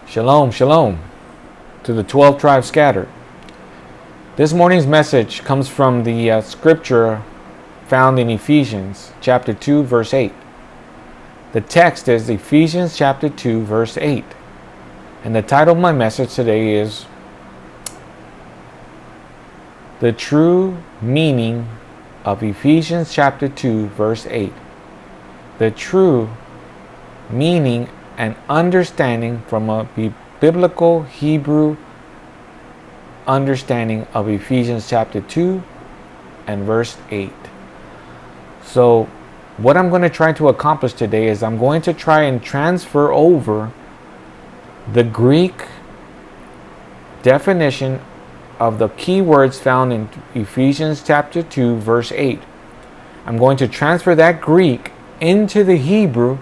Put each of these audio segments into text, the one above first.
Shalom, shalom to the 12 tribes scattered. This morning's message comes from the scripture found in Ephesians chapter 2, verse 8. The text is Ephesians chapter 2, verse 8. And the title of my message today is The True Meaning of Ephesians chapter 2, verse 8. The true meaning and understanding from a biblical Hebrew understanding of Ephesians chapter 2 and verse 8. So what I'm going to try to accomplish today is I'm going to try and transfer over the Greek definition of the key words found in Ephesians chapter 2 verse 8. I'm going to transfer that Greek into the Hebrew,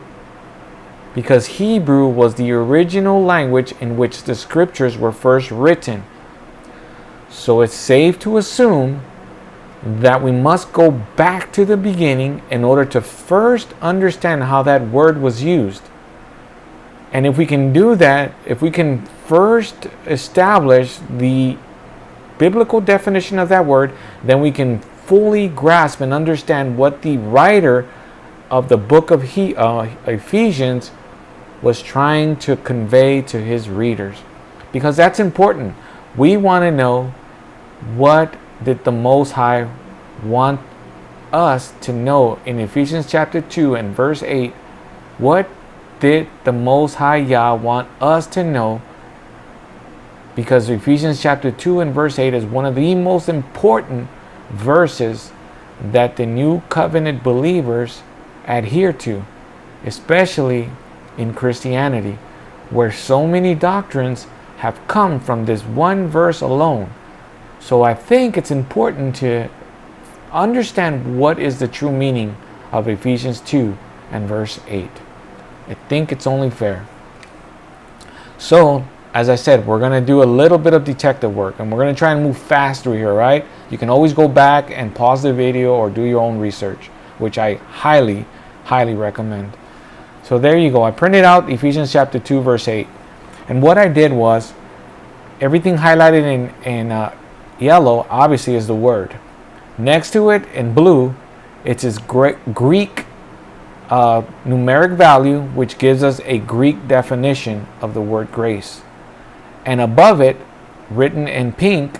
because Hebrew was the original language in which the scriptures were first written. So it's safe to assume that we must go back to the beginning in order to first understand how that word was used. And if we can do that, if we can first establish the biblical definition of that word, then we can fully grasp and understand what the writer of the book of Ephesians was trying to convey to his readers, because that's important. We want to know, what did the Most High want us to know in Ephesians chapter 2 and verse 8? What did the Most High Yah want us to know? Because Ephesians chapter 2 and verse 8 is one of the most important verses that the new covenant believers adhere to, especially in Christianity, where so many doctrines have come from this one verse alone. So I think it's important to understand what is the true meaning of Ephesians 2 and verse 8. I think it's only fair. So, as I said, we're going to do a little bit of detective work, and we're going to try and move fast through here, right? You can always go back and pause the video or do your own research, which I highly recommend. So there you go. I printed out Ephesians chapter 2 verse 8. And what I did was, everything highlighted in yellow obviously is the word. Next to it in blue, it's its Greek numeric value, which gives us a Greek definition of the word grace. And above it, written in pink,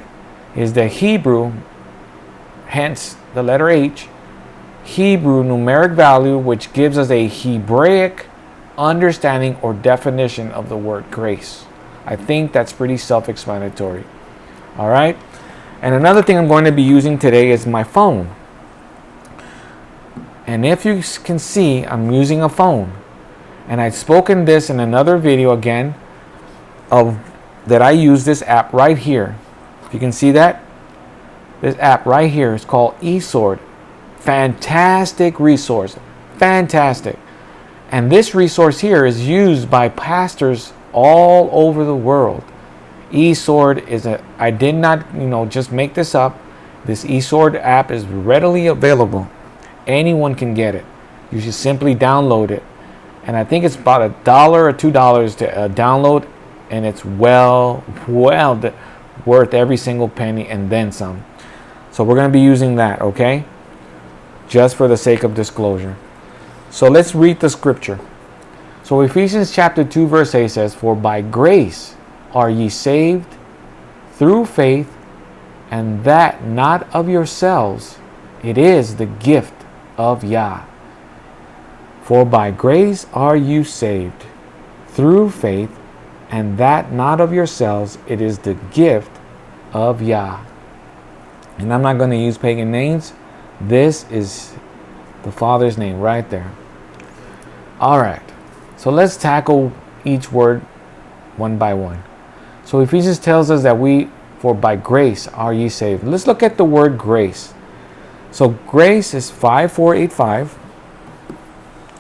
is the Hebrew, hence the letter H, Hebrew numeric value, which gives us a Hebraic understanding or definition of the word grace. I think that's pretty self-explanatory. All right. And another thing I'm going to be using today is my phone. And if you can see, I'm using a phone. And I've spoken this in another video again, of that I use this app right here. If you can see that, this app right here is called eSword. Fantastic resource. Fantastic. And this resource here is used by pastors all over the world. eSword is I did not, just make this up. This eSword app is readily available. Anyone can get it. You should simply download it. And I think it's about $1 or $2 to download, and it's well worth every single penny and then some. So we're going to be using that, okay? Just for the sake of disclosure. So let's read the scripture. So Ephesians chapter 2 verse 8 says, "For by grace are ye saved through faith, and that not of yourselves, it is the gift of Yah." For by grace are you saved through faith, and that not of yourselves, it is the gift of Yah. And I'm not going to use pagan names. This is the Father's name right there. All right. So let's tackle each word one by one. So Ephesians tells us that for by grace are ye saved. Let's look at the word grace. So grace is 5485.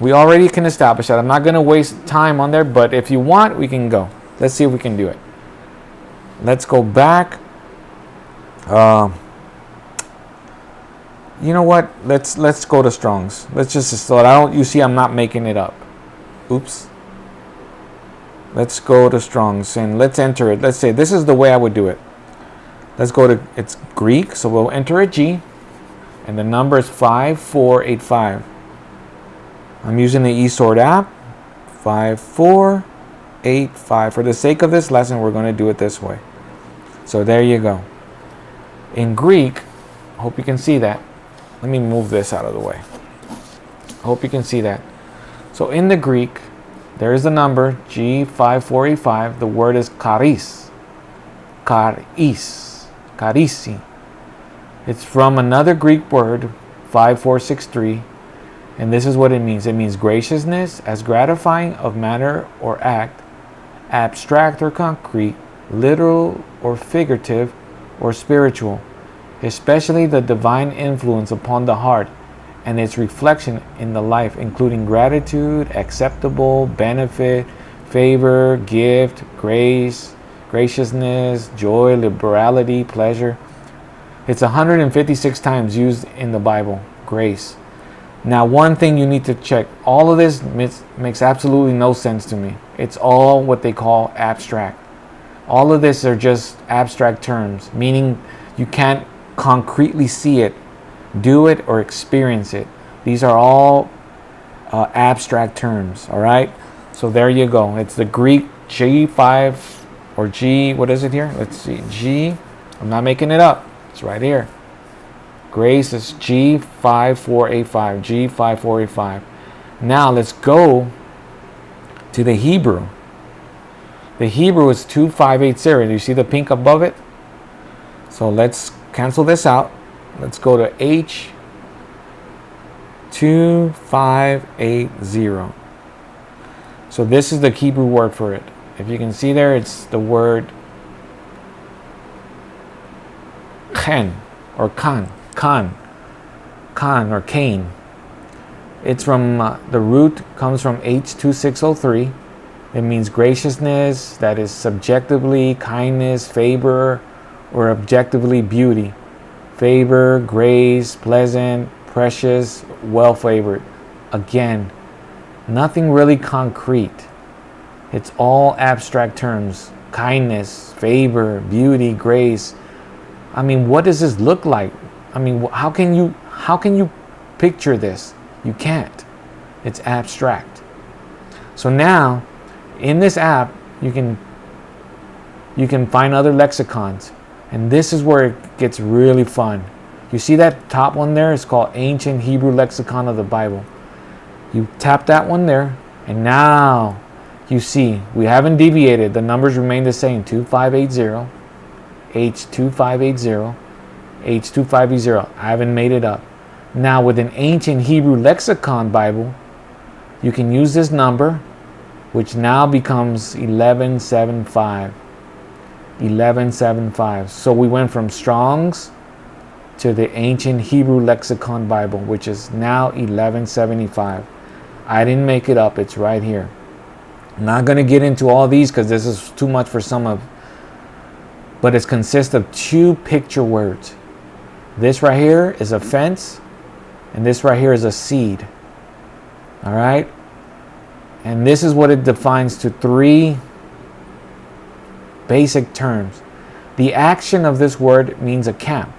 We already can establish that. I'm not going to waste time on there, but if you want, we can go. Let's see if we can do it. Let's go back. You know what? Let's go to Strong's. Let's just, so you see I'm not making it up. Oops. Let's go to Strong's and let's enter it. Let's say this is the way I would do it. Let's go to, it's Greek, so we'll enter a G, and the number is 5485. I'm using the eSword app, 5485. For the sake of this lesson, we're going to do it this way. So there you go. In Greek, I hope you can see that. Let me move this out of the way. I hope you can see that. So in the Greek, there is the number G5485. The word is charis. Charis. Charisi. It's from another Greek word, 5463. And this is what it means. It means graciousness as gratifying of matter or act, abstract or concrete, literal or figurative or spiritual, especially the divine influence upon the heart and its reflection in the life, including gratitude, acceptable, benefit, favor, gift, grace, graciousness, joy, liberality, pleasure. It's 156 times used in the Bible, grace. Now, one thing you need to check, all of this makes absolutely no sense to me. It's all what they call abstract. All of this are just abstract terms, meaning you can't concretely see it, do it, or experience it. These are all abstract terms, all right? So there you go. It's the Greek G5 or G, what is it here? Let's see, G, I'm not making it up. It's right here. Grace is G5485, G5485. Now let's go to the Hebrew. The Hebrew is 2580. Do you see the pink above it? So let's cancel this out. Let's go to H2580. So this is the Hebrew word for it. If you can see there, it's the word chen or kan or Cain. It's from the root comes from H2603. It means graciousness, that is subjectively kindness, favor, or objectively beauty. Favor, grace, pleasant, precious, well favored. Again, nothing really concrete. It's all abstract terms. Kindness, favor, beauty, grace. I mean, what does this look like? I mean, how can you picture this? You can't. It's abstract. So now, in this app, you can find other lexicons, and this is where it gets really fun. You see that top one there? It's called Ancient Hebrew Lexicon of the Bible. You tap that one there, and now you see we haven't deviated. The numbers remain the same: 2580, H2580, H2580. I haven't made it up. Now with an Ancient Hebrew Lexicon Bible, you can use this number, which now becomes 1175. 1175. So we went from Strong's to the Ancient Hebrew Lexicon Bible, which is now 1175. I didn't make it up. It's right here. I'm not going to get into all these because this is too much for some of, but it consists of two picture words. This right here is a fence, and this right here is a seed. All right? And this is what it defines to three basic terms. The action of this word means a camp,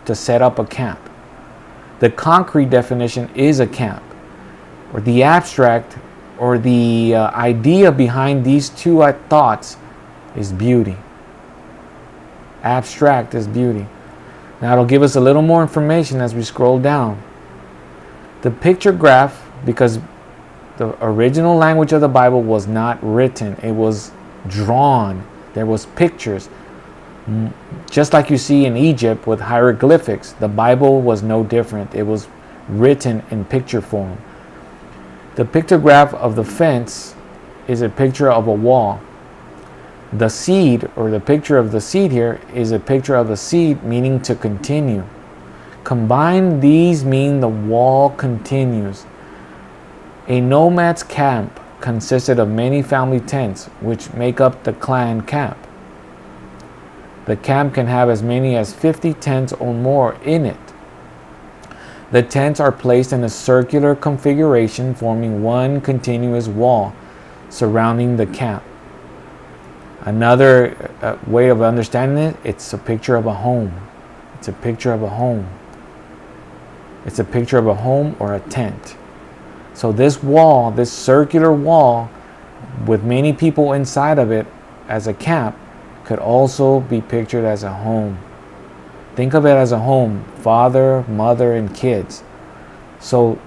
to set up a camp. The concrete definition is a camp, or the abstract, or the idea behind these two thoughts is beauty. Abstract is beauty. Now it'll give us a little more information as we scroll down. The picture graph, because the original language of the Bible was not written, it was drawn. There was pictures. Just like you see in Egypt with hieroglyphics, the Bible was no different. It was written in picture form. The pictograph of the fence is a picture of a wall. The seed, or the picture of the seed here, is a picture of a seed, meaning to continue. Combined, these mean the wall continues. A nomad's camp consisted of many family tents, which make up the clan camp. The camp can have as many as 50 tents or more in it. The tents are placed in a circular configuration, forming one continuous wall surrounding the camp. Another way of understanding it, it's a picture of a home. It's a picture of a home. It's a picture of a home or a tent. So this wall, this circular wall with many people inside of it as a camp, could also be pictured as a home. Think of it as a home, father, mother, and kids. So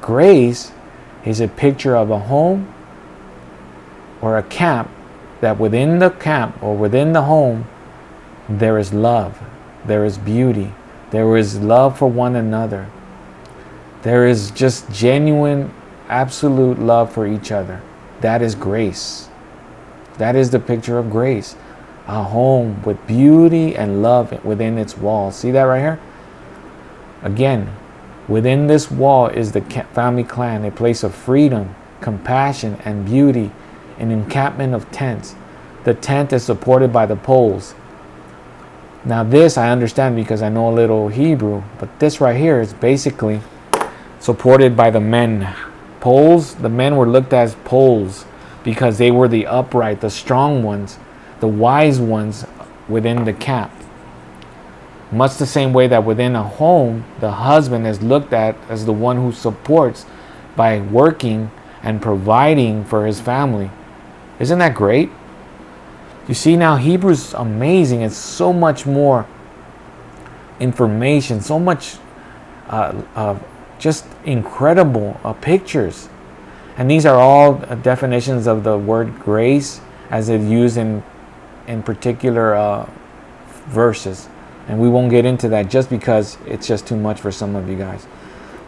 grace is a picture of a home or a camp, that within the camp or within the home, there is love, there is beauty, there is love for one another. There is just genuine, absolute love for each other. That is grace. That is the picture of grace. A home with beauty and love within its walls. See that right here? Again, within this wall is the family clan, a place of freedom, compassion, and beauty, an encampment of tents. The tent is supported by the poles. Now this I understand because I know a little Hebrew, but this right here is basically supported by the men. Poles, the men were looked at as poles because they were the upright, the strong ones, the wise ones within the camp. Much the same way that within a home, the husband is looked at as the one who supports by working and providing for his family. Isn't that great? You see, now Hebrew's amazing. It's so much more information, so much just incredible pictures. And these are all definitions of the word grace as it's used in particular verses. And we won't get into that just because it's just too much for some of you guys.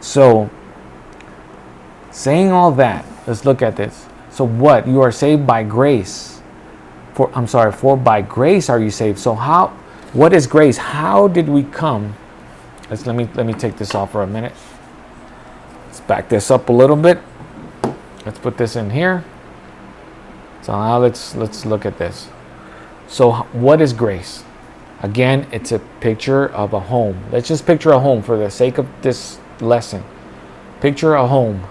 So, saying all that, let's look at this. So what? You are saved by grace. For by grace are you saved. So what is grace? How did we come? Let me take this off for a minute. Let's back this up a little bit. Let's put this in here. So now let's look at this. So what is grace? Again, it's a picture of a home. Let's just picture a home for the sake of this lesson. Picture a home.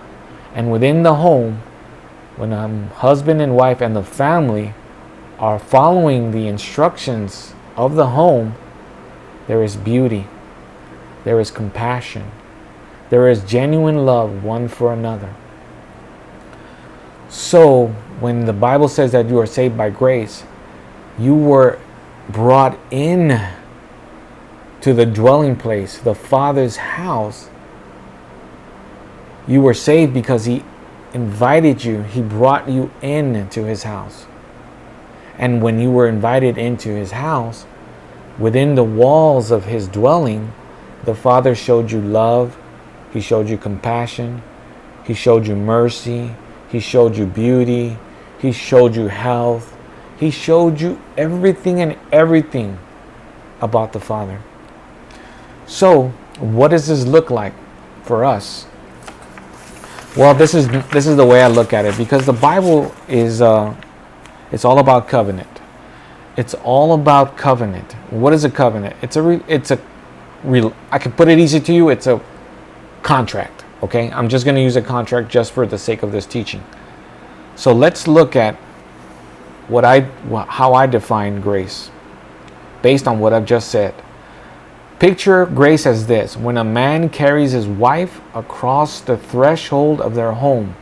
And within the home, when a husband and wife and the family are following the instructions of the home, there is beauty. There is compassion. There is genuine love one for another. So, when the Bible says that you are saved by grace, you were brought in to the dwelling place, the Father's house. You were saved because He invited you. He brought you into His house. And when you were invited into His house, within the walls of His dwelling, the Father showed you love. He showed you compassion. He showed you mercy. He showed you beauty. He showed you health. He showed you everything and everything about the Father. So, what does this look like for us? Well, this is the way I look at it, because the Bible is it's all about covenant. It's all about covenant. What is a covenant? I can put it easy to you. It's a contract. Okay, I'm just going to use a contract just for the sake of this teaching. So let's look at how I define grace based on what I've just said. Picture grace as this: when a man carries his wife across the threshold of their home.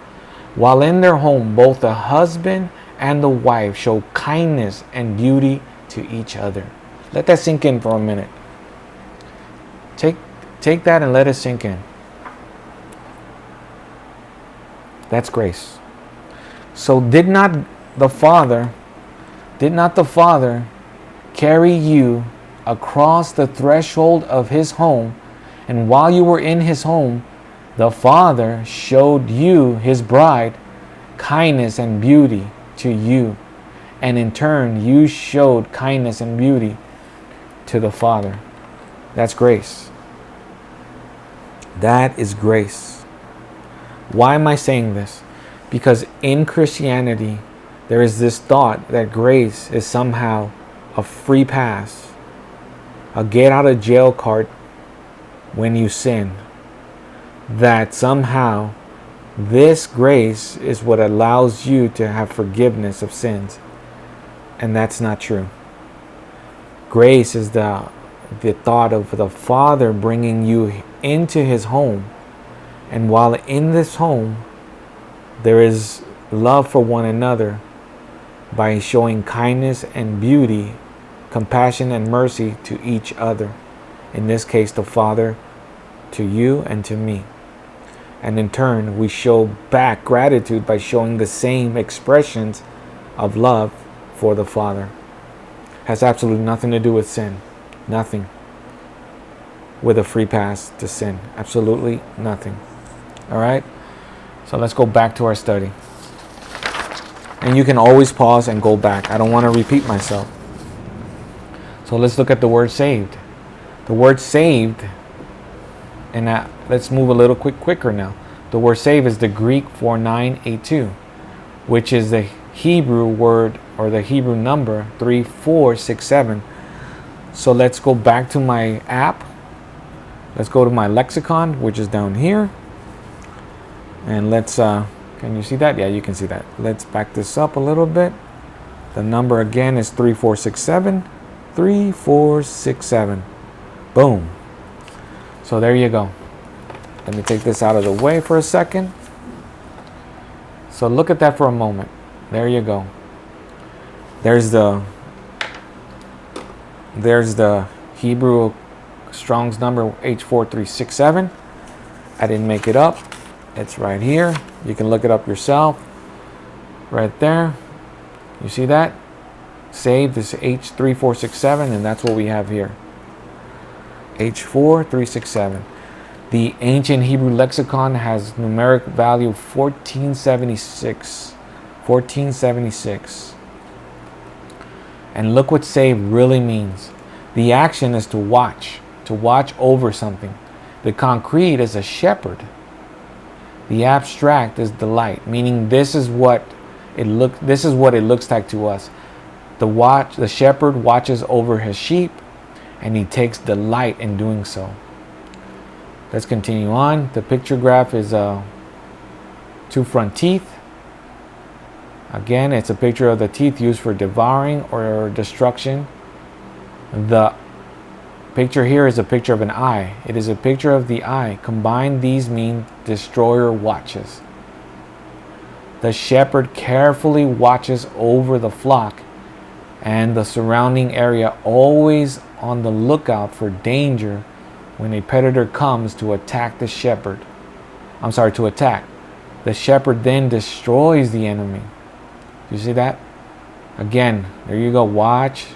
While in their home, both the husband and the wife show kindness and beauty to each other. Let that sink in for a minute. Take that and let it sink in. That's grace. So did not the Father carry you across the threshold of His home, and while you were in His home, the Father showed you, His bride, kindness and beauty to you, and in turn you showed kindness and beauty to the Father. That's grace. That is grace. Why am I saying this? Because in Christianity, there is this thought that grace is somehow a free pass, a get out of jail card when you sin. That somehow this grace is what allows you to have forgiveness of sins. And that's not true. Grace is the thought of the Father bringing you into his home. And while in this home, there is love for one another by showing kindness and beauty, compassion and mercy to each other. In this case, the Father to you and to me. And in turn, we show back gratitude by showing the same expressions of love for the Father. Has absolutely nothing to do with sin. Nothing. With a free pass to sin. Absolutely nothing. All right? So let's go back to our study. And you can always pause and go back. I don't want to repeat myself. So let's look at the word saved. The word saved, and let's move a little quicker now. The word save is the Greek 4982, which is the Hebrew word or the Hebrew number 3467. So let's go back to my app. Let's go to my lexicon, which is down here. And let's, can you see that? Yeah, you can see that. Let's back this up a little bit. The number again is 3467. 3467. Boom. So there you go. Let me take this out of the way for a second. So look at that for a moment. There you go. There's the Hebrew Strong's number H4367. I didn't make it up. It's right here. You can look it up yourself. Right there. You see that? Saved is H3467, and that's what we have here. H4367. The ancient Hebrew lexicon has numeric value 1476. 1476. And look what save really means. The action is to watch over something. The concrete is a shepherd. The abstract is delight, meaning this is what it looks like to us. The shepherd watches over his sheep, and he takes delight in doing so. Let's continue on. The picture graph is two front teeth. Again, it's a picture of the teeth used for devouring or destruction. The picture here is a picture of an eye. It is a picture of the eye. Combined, these mean destroyer watches. The shepherd carefully watches over the flock and the surrounding area, always on the lookout for danger when a predator comes to attack the shepherd. To attack. The shepherd then destroys the enemy. You see that? Again, there you go. Watch,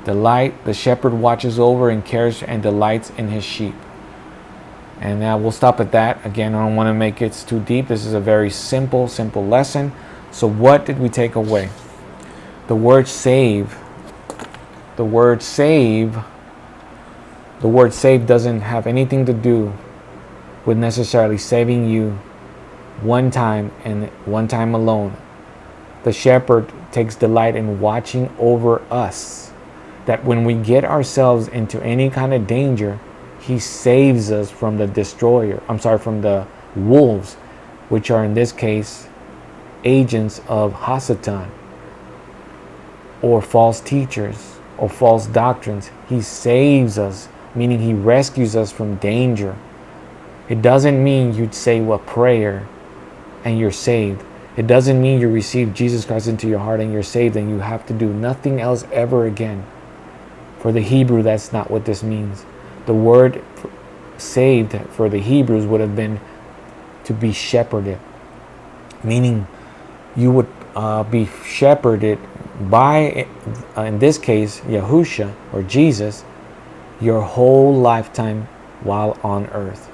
delight. The shepherd watches over and cares and delights in his sheep. And now we'll stop at that. Again, I don't want to make it too deep. This is a very simple lesson. So what did we take away? The word save. The word save doesn't have anything to do with necessarily saving you one time and one time alone. The shepherd takes delight in watching over us, that when we get ourselves into any kind of danger, he saves us from the from the wolves, which are in this case agents of Hasatan, or false teachers, or false doctrines. He saves us, meaning he rescues us from danger. It doesn't mean you'd say a prayer and you're saved. It doesn't mean you receive Jesus Christ into your heart and you're saved and you have to do nothing else ever again. For the Hebrew, that's not what this means. The word saved for the Hebrews would have been to be shepherded, meaning you would be shepherded by, in this case, Yahusha or Jesus, your whole lifetime while on earth.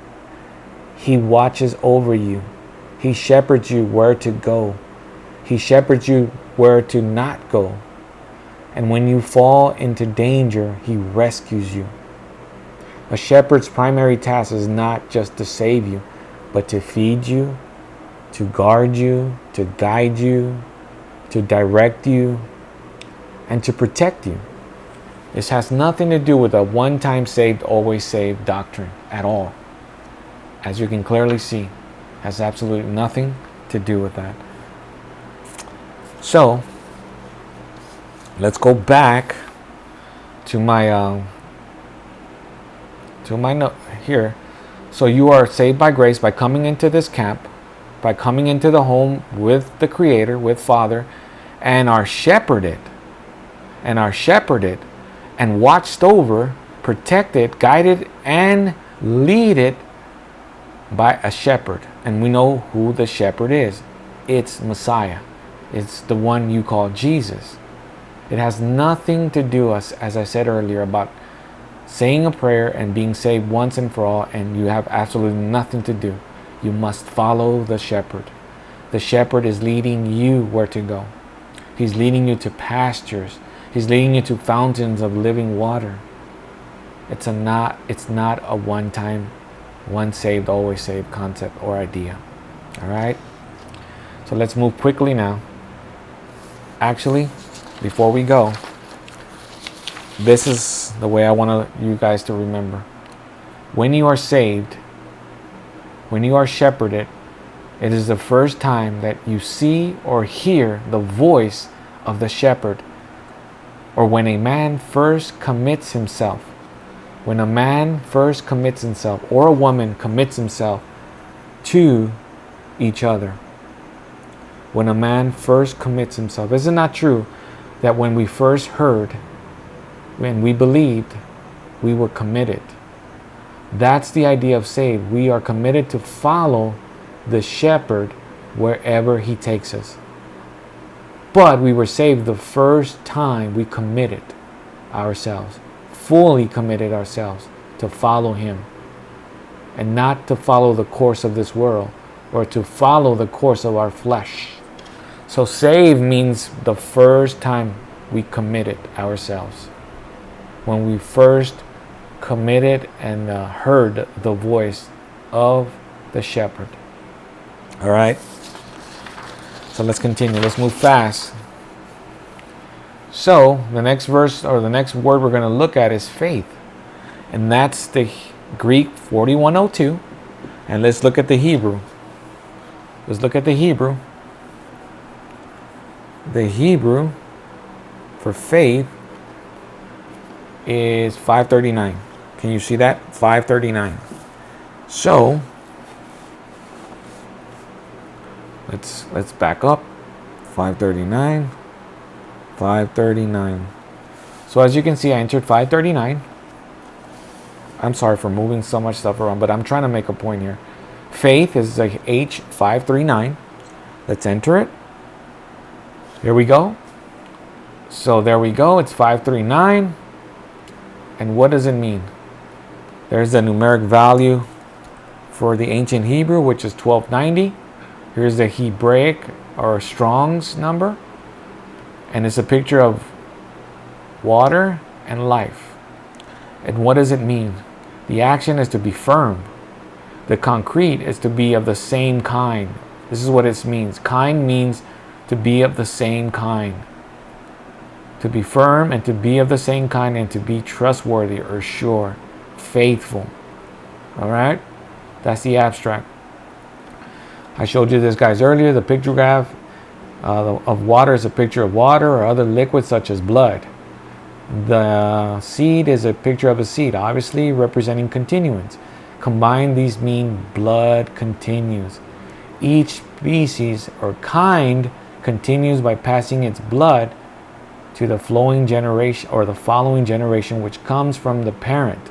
He watches over you. He shepherds you where to go. He shepherds you where to not go. And when you fall into danger, he rescues you. A shepherd's primary task is not just to save you, but to feed you, to guard you, to guide you, to direct you, and to protect you. This has nothing to do with a one-time saved, always saved doctrine at all. As you can clearly see, has absolutely nothing to do with that. So, let's go back to my note here. So you are saved by grace by coming into this camp, by coming into the home with the Creator, with Father, and are shepherded, and watched over, protected, guided, and leaded by a shepherd. And we know who the shepherd is. It's Messiah. It's the one you call Jesus. It has nothing to do, as I said earlier, about saying a prayer and being saved once and for all, and you have absolutely nothing to do. You must follow the shepherd. The shepherd is leading you where to go. He's leading you to pastures. He's leading you to fountains of living water. It's not a one-time, once saved, always saved concept or idea. All right? So let's move quickly now. Actually, before we go, this is the way I want you guys to remember. When you are saved, when you are shepherded, it is the first time that you see or hear the voice of the shepherd. Or when a man first commits himself. When a man first commits himself, or a woman commits himself to each other. When a man first commits himself. Is it not true that when we first heard, when we believed, we were committed? That's the idea of saved. We are committed to follow the shepherd wherever he takes us. But we were saved the first time we committed ourselves, fully committed ourselves to follow him, and not to follow the course of this world or to follow the course of our flesh. So saved means the first time we committed ourselves. When we first committed and heard the voice of the shepherd. All right. So let's continue. Let's move fast. So the next verse, or the next word we're going to look at, is faith. And that's the Greek 4102. And let's look at the Hebrew. Let's look at the Hebrew. The Hebrew for faith is 539. Can you see that? 539. So let's back up. 539. 539. So as you can see, I entered 539. I'm sorry for moving so much stuff around, but I'm trying to make a point here. Faith is like H539. Let's enter it. Here we go. So there we go. It's 539. And what does it mean? There's the numeric value for the ancient Hebrew, which is 1290. Here's the Hebraic or Strong's number. And it's a picture of water and life. And what does it mean? The action is to be firm. The concrete is to be of the same kind. This is what it means. Kind means to be of the same kind. To be firm and to be of the same kind, and to be trustworthy or sure, faithful. All right? That's the abstract. I showed you this, guys, earlier. The pictograph of water is a picture of water or other liquids such as blood. The seed is a picture of a seed, obviously representing continuance. Combined, these mean blood continues. Each species or kind continues by passing its blood to the flowing generation or the following generation, which comes from the parent.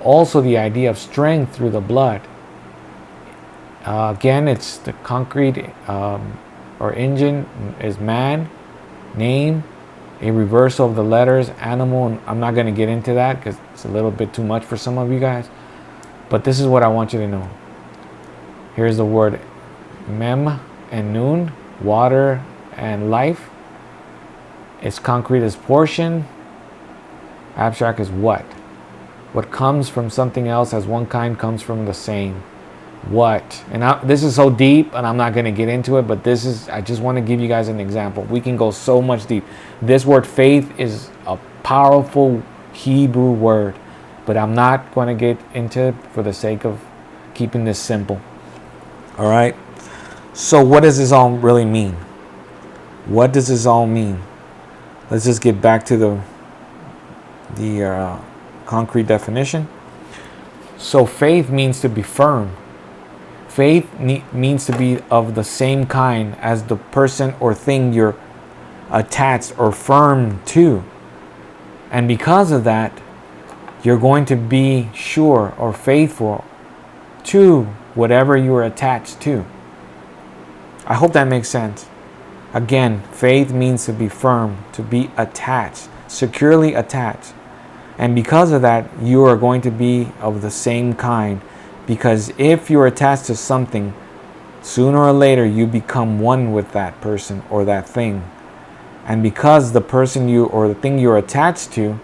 Also, the idea of strength through the blood. Again, it's the concrete or engine is man, name, a reversal of the letters, animal. And I'm not going to get into that because it's a little bit too much for some of you guys. But this is what I want you to know. Here's the word mem and nun, water and life. It's concrete as portion. Abstract is what? What comes from something else as one kind comes from the same. What? And this is so deep, and I'm not going to get into it, but I just want to give you guys an example. We can go so much deep. This word faith is a powerful Hebrew word, but I'm not going to get into it for the sake of keeping this simple. All right? So what does this all really mean? What does this all mean? Let's just get back to the concrete definition. So faith means to be firm. Faith means to be of the same kind as the person or thing you're attached or firm to. And because of that, you're going to be sure or faithful to whatever you are attached to. I hope that makes sense. Again, faith means to be firm, to be attached, securely attached. And because of that, you are going to be of the same kind. Because if you're attached to something, sooner or later you become one with that person or that thing. And because the person you or the thing you're attached to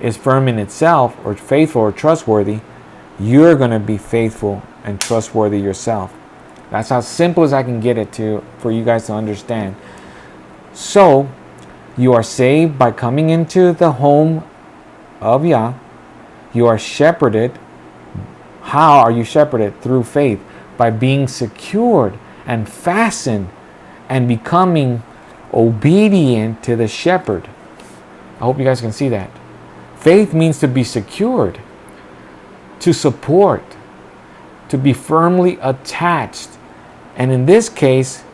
is firm in itself, or faithful or trustworthy, you're going to be faithful and trustworthy yourself. That's how simple as I can get it to for you guys to understand. So, you are saved by coming into the home of Yah. You are shepherded. How are you shepherded? Through faith, by being secured and fastened and becoming obedient to the shepherd. I hope you guys can see that. Faith means to be secured, to support, to be firmly attached, and in this case,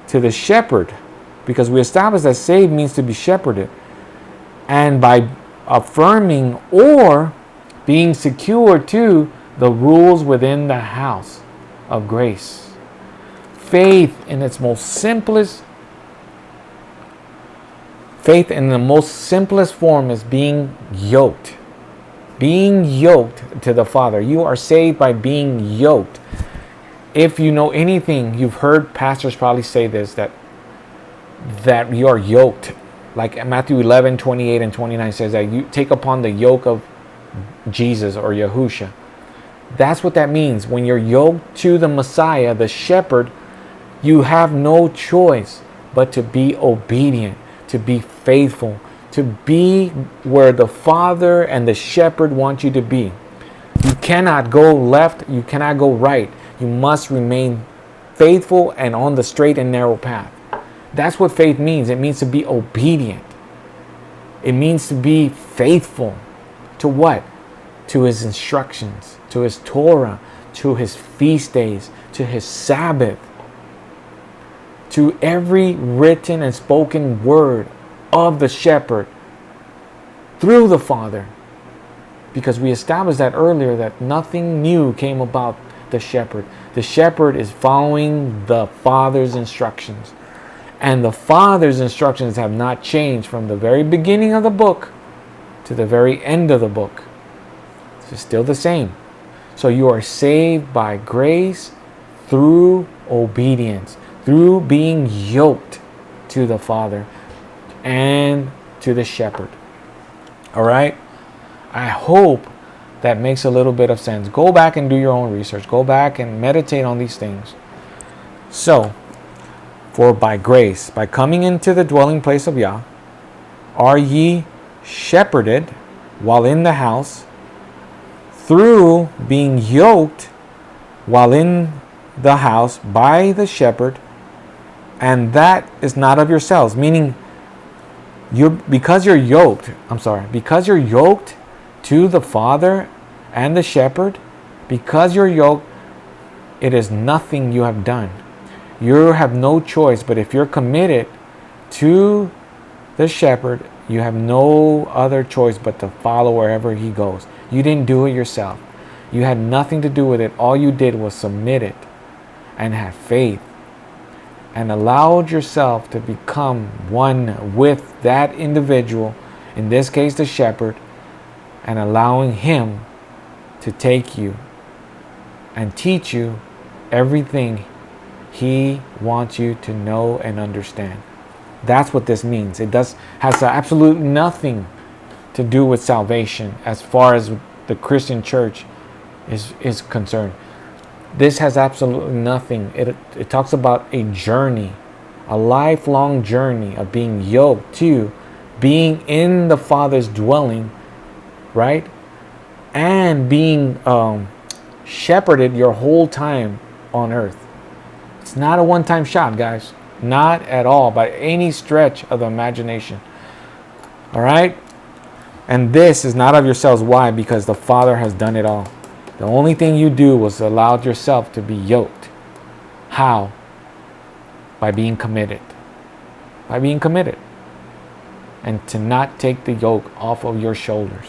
to the shepherd, because we established that saved means to be shepherded, and by affirming or being secured to the rules within the house of grace. Faith in its most simplest Faith in the most simplest form is being yoked. Being yoked to the Father. You are saved by being yoked. If you know anything, you've heard pastors probably say this, that you are yoked. Like Matthew 11, 28 and 29 says that you take upon the yoke of Jesus or Yahusha. That's what that means. When you're yoked to the Messiah, the shepherd, you have no choice but to be obedient, to be faithful, to be where the Father and the shepherd want you to be. You cannot go left, you cannot go right. You must remain faithful and on the straight and narrow path. That's what faith means. It means to be obedient. It means to be faithful. To what? To his instructions, to his Torah, to his feast days, to his Sabbath, to every written and spoken word of the shepherd through the Father. Because we established that earlier, that nothing new came about the shepherd. The shepherd is following the Father's instructions. And the Father's instructions have not changed from the very beginning of the book to the very end of the book. It's still the same. So you are saved by grace through obedience, through being yoked to the Father and to the shepherd. All right? I hope that makes a little bit of sense. Go back and do your own research. Go back and meditate on these things. So, for by grace, by coming into the dwelling place of Yah, are ye shepherded while in the house, through being yoked while in the house by the shepherd, and that is not of yourselves. Meaning, because you're yoked to the Father and the shepherd, because you're yoked, it is nothing you have done. You have no choice, but if you're committed to the shepherd, you have no other choice but to follow wherever he goes. You didn't do it yourself. You had nothing to do with it. All you did was submit it and have faith and allowed yourself to become one with that individual, in this case the shepherd, and allowing him to take you and teach you everything he wants you to know and understand. That's what this means. It has absolutely nothing to do with salvation as far as the Christian church is concerned. This has absolutely nothing. It talks about a journey, a lifelong journey of being yoked to, being in the Father's dwelling, right? And being shepherded your whole time on earth. It's not a one-time shot, guys. Not at all, by any stretch of the imagination. All right? And this is not of yourselves. Why? Because the Father has done it all. The only thing you do was allow yourself to be yoked. How? By being committed. By being committed. And to not take the yoke off of your shoulders.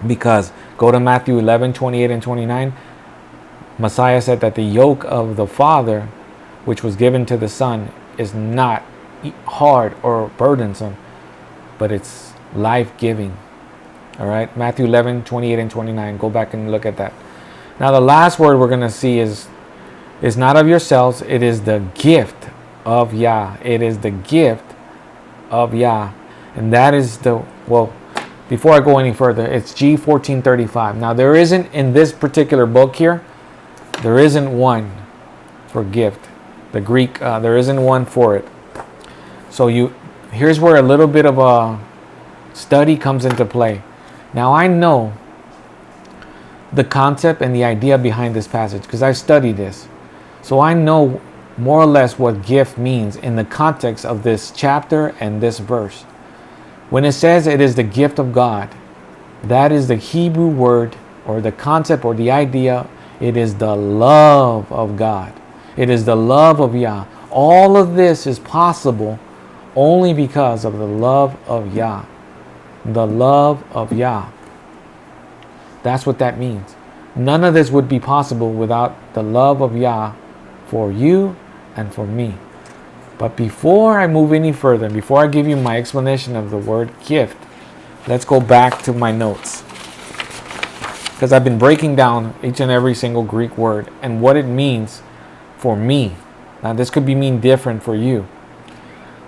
Because, go to Matthew 11, 28 and 29. Messiah said that the yoke of the Father, which was given to the Son, is not hard or burdensome, but it's life-giving. All right, Matthew 11, 28 and 29. Go back and look at that. Now the last word we're going to see is not of yourselves. It is the gift of Yah. It is the gift of Yah. And that is before I go any further, it's G1435. Now there isn't, in this particular book here, there isn't one for gift. The Greek, there isn't one for it. So here's where a little bit of a study comes into play. Now I know the concept and the idea behind this passage because I've studied this. So I know more or less what gift means in the context of this chapter and this verse. When it says it is the gift of God, that is the Hebrew word or the concept or the idea. It is the love of God. It is the love of Yah. All of this is possible only because of the love of Yah. The love of Yah. That's what that means. None of this would be possible without the love of Yah for you and for me. But before I move any further, before I give you my explanation of the word gift, let's go back to my notes. Because I've been breaking down each and every single Greek word and what it means for me. Now this could mean different for you.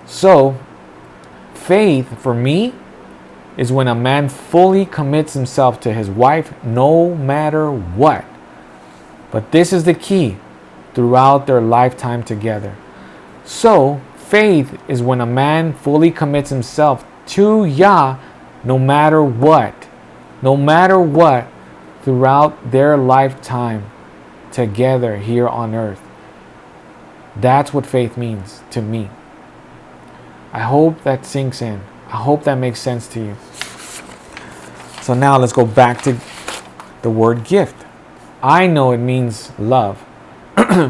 So, faith for me is when a man fully commits himself to his wife no matter what. But this is the key throughout their lifetime together. So, faith is when a man fully commits himself to Yah no matter what. No matter what throughout their lifetime together here on earth. That's what faith means to me. I hope that sinks in. I hope that makes sense to you. So now let's go back to the word gift. I know it means love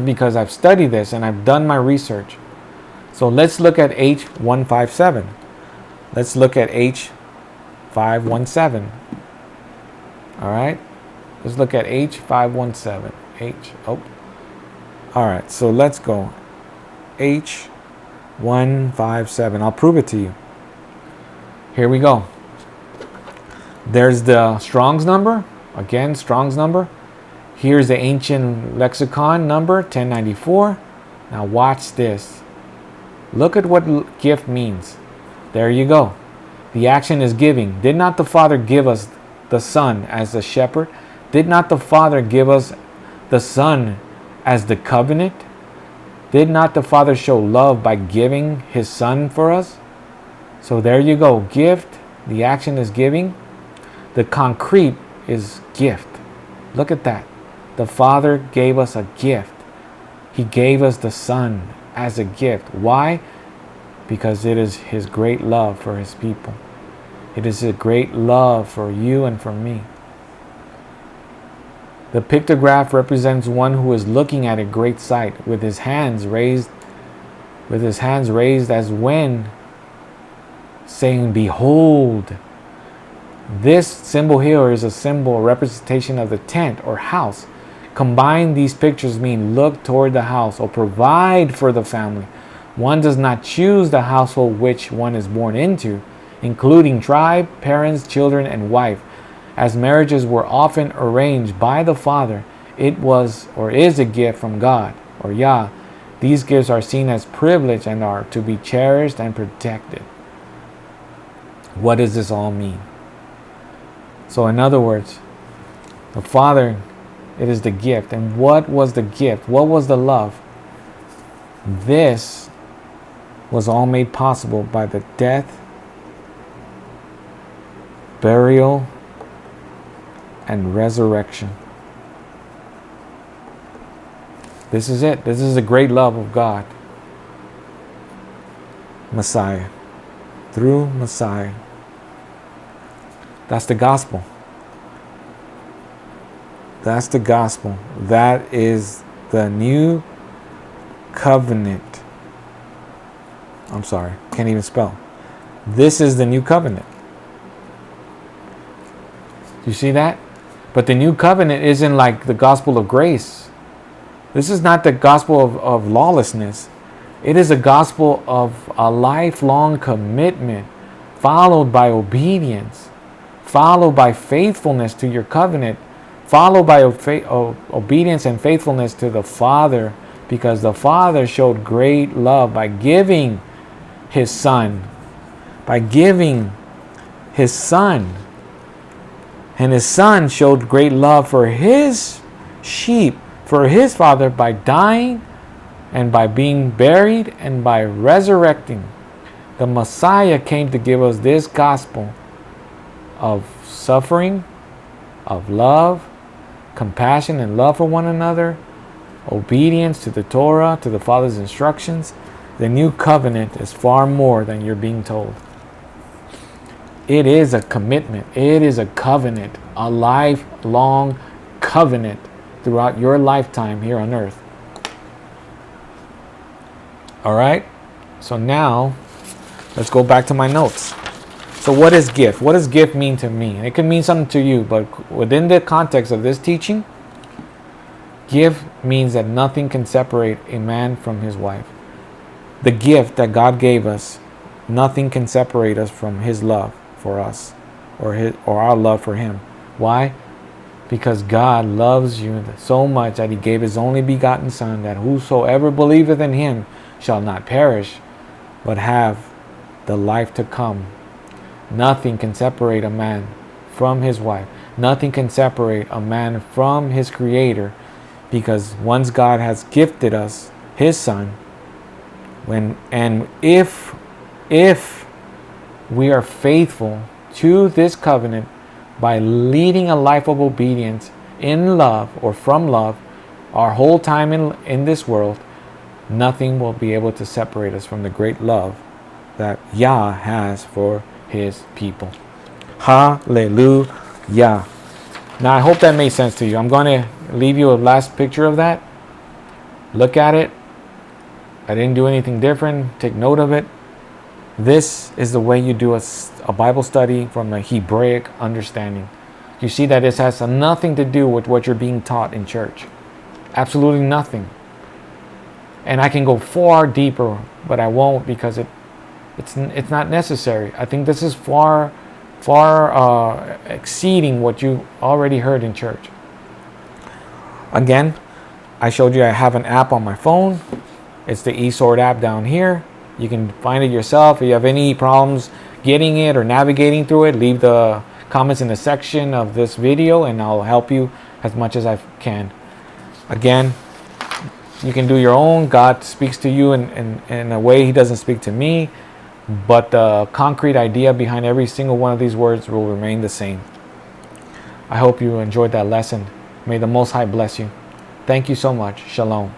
because I've studied this and I've done my research. So let's look at H157. Let's look at H517. All right. Let's look at H517. All right. So let's go. H157. I'll prove it to you. Here we go. There's the Strong's number. Again, Strong's number. Here's the ancient lexicon number, 1094. Now watch this. Look at what gift means. There you go. The action is giving. Did not the Father give us the Son as the shepherd? Did not the Father give us the Son as the covenant? Did not the Father show love by giving His Son for us? So there you go. Gift. The action is giving. The concrete is gift. Look at that. The Father gave us a gift. He gave us the Son as a gift. Why? Because it is His great love for His people. It is a great love for you and for me. The pictograph represents one who is looking at a great sight with his hands raised as when saying, "Behold." This symbol here is a symbol, a representation of the tent or house. Combined, these pictures mean look toward the house or provide for the family. One does not choose the household which one is born into, including tribe, parents, children, and wife. As marriages were often arranged by the Father, it was or is a gift from God or Yah. These gifts are seen as privilege and are to be cherished and protected. What does this all mean? So in other words, the Father, it is the gift. And what was the gift? What was the love? This was all made possible by the death, burial, and resurrection. This is it. This is the great love of God. Messiah. Through Messiah. That's the gospel. That's the gospel. That is the new covenant. I'm sorry, can't even spell. This is the new covenant. You see that? But the new covenant isn't like the gospel of grace. This is not the gospel of lawlessness. It is a gospel of a lifelong commitment, followed by obedience, followed by faithfulness to your covenant, followed by obedience and faithfulness to the Father, because the Father showed great love by giving His Son. By giving His Son. And His Son showed great love for His sheep, for His Father, by dying and by being buried and by resurrecting. The Messiah came to give us this gospel of suffering, of love, compassion and love for one another, obedience to the Torah, to the Father's instructions. The new covenant is far more than you're being told. It is a commitment. It is a covenant, a lifelong covenant throughout your lifetime here on earth. All right? So now, let's go back to my notes. So what is gift? What does gift mean to me? It can mean something to you, but within the context of this teaching, gift means that nothing can separate a man from his wife. The gift that God gave us, nothing can separate us from His love for us or our love for Him. Why? Because God loves you so much that He gave His only begotten Son, that whosoever believeth in Him shall not perish, but have the life to come. Nothing can separate a man from his wife. Nothing can separate a man from his Creator, because once God has gifted us His Son, if we are faithful to this covenant by leading a life of obedience in love or from love our whole time in this world, nothing will be able to separate us from the great love that Yah has for His people. Hallelujah. Now I hope that made sense to you. I'm going to leave you a last picture of that. Look at it. I didn't do anything different. Take note of it. This is the way you do a Bible study from a Hebraic understanding. You see that this has nothing to do with what you're being taught in church. Absolutely nothing. And I can go far deeper, but I won't, because it's not necessary. I think this is far exceeding what you already heard in church. Again, I showed you I have an app on my phone. It's the eSword app down here. You can find it yourself. If you have any problems getting it or navigating through it, leave the comments in the section of this video and I'll help you as much as I can. Again, you can do your own. God speaks to you in a way He doesn't speak to me, but the concrete idea behind every single one of these words will remain the same. I hope you enjoyed that lesson. May the Most High bless you. Thank you so much. Shalom.